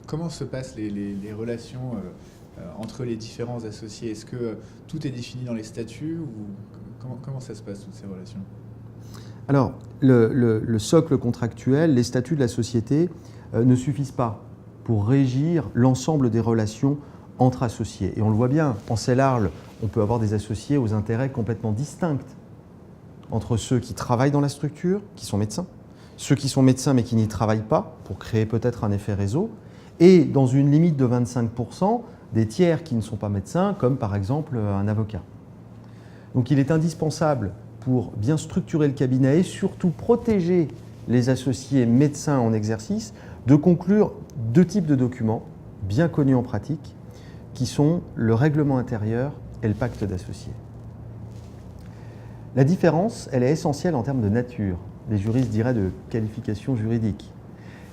Comment se passent les relations entre les différents associés? Est-ce que tout est défini dans les statuts ou comment ça se passe, toutes ces relations? Alors, le socle contractuel, les statuts de la société ne suffisent pas pour régir l'ensemble des relations entre associés. Et on le voit bien, en CELARL, on peut avoir des associés aux intérêts complètement distincts entre ceux qui travaillent dans la structure, qui sont médecins, ceux qui sont médecins mais qui n'y travaillent pas, pour créer peut-être un effet réseau, et dans une limite de 25%, des tiers qui ne sont pas médecins, comme par exemple un avocat. Donc il est indispensable pour bien structurer le cabinet et surtout protéger les associés médecins en exercice, de conclure deux types de documents bien connus en pratique, qui sont le règlement intérieur et le pacte d'associés. La différence, elle est essentielle en termes de nature. Les juristes diraient de qualification juridique.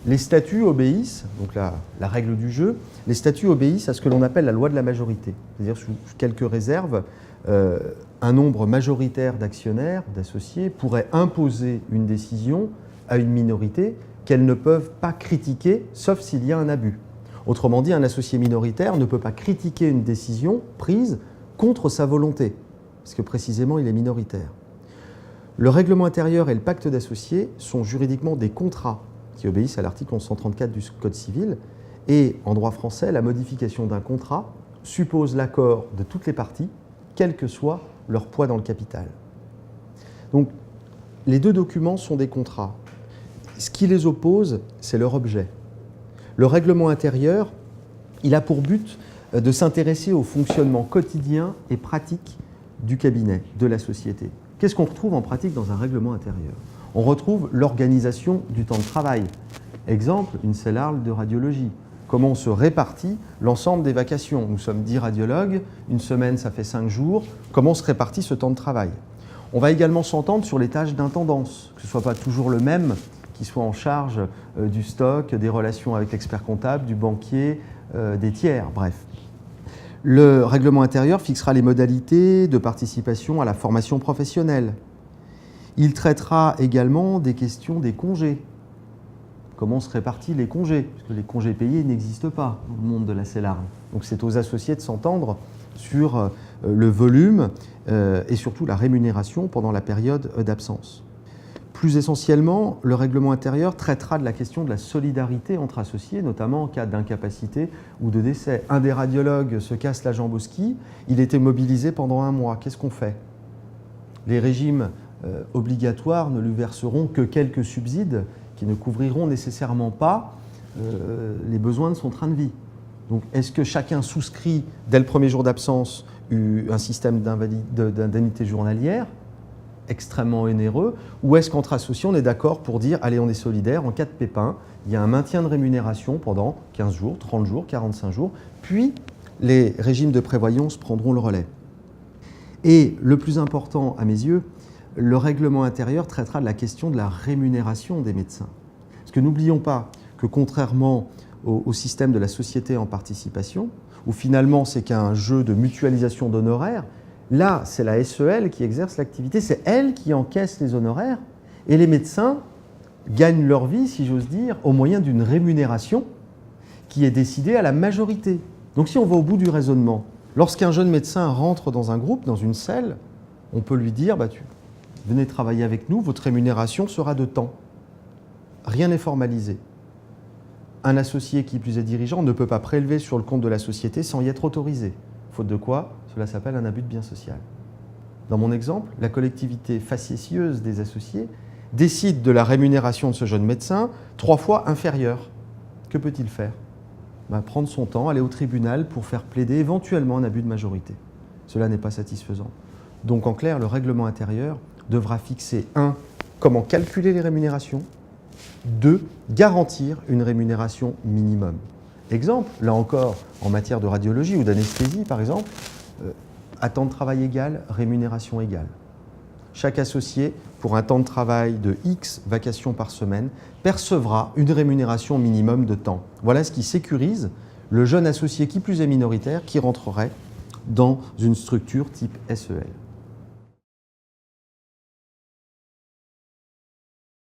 Les statuts obéissent, donc la règle du jeu, les statuts obéissent à ce que l'on appelle la loi de la majorité. C'est-à-dire, sous quelques réserves, un nombre majoritaire d'actionnaires, d'associés, pourrait imposer une décision à une minorité qu'elles ne peuvent pas critiquer, sauf s'il y a un abus. Autrement dit, un associé minoritaire ne peut pas critiquer une décision prise contre sa volonté, parce que précisément il est minoritaire. Le règlement intérieur et le pacte d'associés sont juridiquement des contrats qui obéissent à l'article 1134 du Code civil, et en droit français, la modification d'un contrat suppose l'accord de toutes les parties, quel que soit leur poids dans le capital. Donc, les deux documents sont des contrats. Ce qui les oppose, c'est leur objet. Le règlement intérieur, il a pour but de s'intéresser au fonctionnement quotidien et pratique du cabinet, de la société. Qu'est-ce qu'on retrouve en pratique dans un règlement intérieur? On retrouve l'organisation du temps de travail. Exemple, une CELARL de radiologie. Comment on se répartit l'ensemble des vacations? Nous sommes 10 radiologues, une semaine ça fait 5 jours. Comment se répartit ce temps de travail? On va également s'entendre sur les tâches d'intendance, que ce ne soit pas toujours le même qui soit en charge du stock, des relations avec l'expert comptable, du banquier, des tiers, bref. Le règlement intérieur fixera les modalités de participation à la formation professionnelle. Il traitera également des questions des congés. Comment se répartissent les congés? Parce que les congés payés n'existent pas dans le monde de la CELARL. Donc c'est aux associés de s'entendre sur le volume et surtout la rémunération pendant la période d'absence. Plus essentiellement, le règlement intérieur traitera de la question de la solidarité entre associés, notamment en cas d'incapacité ou de décès. Un des radiologues se casse la jambe au ski, il était mobilisé pendant 1 mois. Qu'est-ce qu'on fait? Les régimes obligatoires ne lui verseront que quelques subsides qui ne couvriront nécessairement pas les besoins de son train de vie. Donc, est-ce que chacun souscrit, dès le premier jour d'absence, un système d'indemnité journalière extrêmement onéreux, ou est-ce qu'entre associés, on est d'accord pour dire « allez, on est solidaire, en cas de pépin, il y a un maintien de rémunération pendant 15 jours, 30 jours, 45 jours, puis les régimes de prévoyance prendront le relais ». Et le plus important à mes yeux, le règlement intérieur traitera de la question de la rémunération des médecins. Parce que n'oublions pas que contrairement au système de la société en participation, où finalement c'est qu'un jeu de mutualisation d'honoraires, là c'est la SEL qui exerce l'activité, c'est elle qui encaisse les honoraires, et les médecins gagnent leur vie, si j'ose dire, au moyen d'une rémunération qui est décidée à la majorité. Donc si on va au bout du raisonnement, lorsqu'un jeune médecin rentre dans un groupe, dans une celle, on peut lui dire venez travailler avec nous, votre rémunération sera de temps. Rien n'est formalisé. Un associé qui plus est dirigeant ne peut pas prélever sur le compte de la société sans y être autorisé. Faute de quoi, cela s'appelle un abus de bien social. Dans mon exemple, la collectivité facétieuse des associés décide de la rémunération de ce jeune médecin 3 fois inférieure. Que peut-il faire? Prendre son temps, aller au tribunal pour faire plaider éventuellement un abus de majorité. Cela n'est pas satisfaisant. Donc en clair, le règlement intérieur devra fixer 1. Comment calculer les rémunérations, 2. Garantir une rémunération minimum. Exemple, là encore, en matière de radiologie ou d'anesthésie par exemple, à temps de travail égal, rémunération égale. Chaque associé, pour un temps de travail de X vacations par semaine, percevra une rémunération minimum de temps. Voilà ce qui sécurise le jeune associé qui plus est minoritaire qui rentrerait dans une structure type SEL.